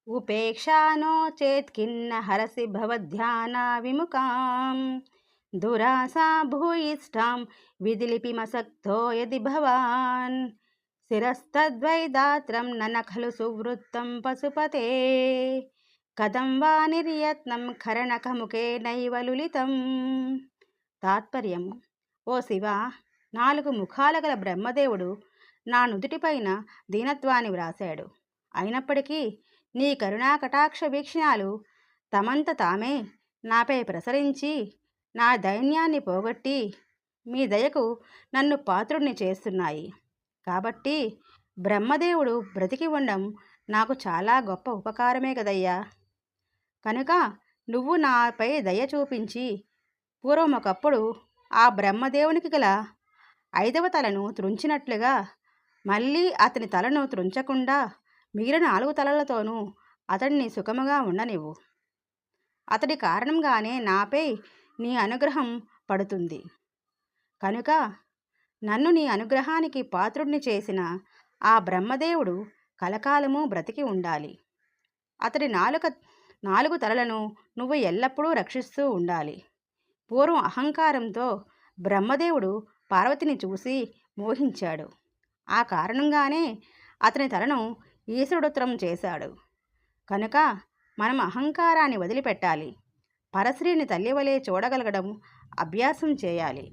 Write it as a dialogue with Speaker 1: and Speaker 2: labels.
Speaker 1: ఉపేక్షానో చేత్కిన్న హరసి భవధ్యాన విముఖాం దురాసా భూయిష్టాం విదిలిపిమసక్తో యది భవాన్ శిరస్తద్వైదాత్రం నన ఖలు సువృత్తం పశుపతే కథం వా నిర్యత్నం ఖరణకముఖే నైవ లులితం. తాత్పర్యము: ఓ శివ, 4 ముఖాల గల బ్రహ్మదేవుడు నా నుదుటిపైన దీనత్వాన్ని వ్రాశాడు. అయినప్పటికీ నీ కరుణా కటాక్ష వీక్షణాలు తమంత తామే నాపై ప్రసరించి నా దైన్యాన్ని పోగొట్టి మీ దయకు నన్ను పాత్రుడిని చేస్తున్నాయి. కాబట్టి బ్రహ్మదేవుడు బ్రతికి ఉండడం నాకు చాలా గొప్ప ఉపకారమే కదయ్యా. కనుక నువ్వు నాపై దయ చూపించి పూర్వం ఒకప్పుడు ఆ బ్రహ్మదేవునికి గల 5వ తలను త్రుంచినట్లుగా మళ్ళీ అతని తలను త్రుంచకుండా మిగిలిన 4 తలలతోనూ అతడిని సుఖముగా ఉండనివ్వు. అతడి కారణంగానే నాపై నీ అనుగ్రహం పడుతుంది. కనుక నన్ను నీ అనుగ్రహానికి పాత్రుడిని చేసిన ఆ బ్రహ్మదేవుడు కలకాలము బ్రతికి ఉండాలి. అతడి 4 తలలను నువ్వు ఎల్లప్పుడూ రక్షిస్తూ ఉండాలి. పూర్వం అహంకారంతో బ్రహ్మదేవుడు పార్వతిని చూసి మోహించాడు. ఆ కారణంగానే అతని తలను ఈశ్వరుడుత్తరం చేశాడు. కనుక మనం అహంకారాన్ని వదిలిపెట్టాలి. పరశ్రీని తల్లివలే చూడగలగడం అభ్యాసం చేయాలి.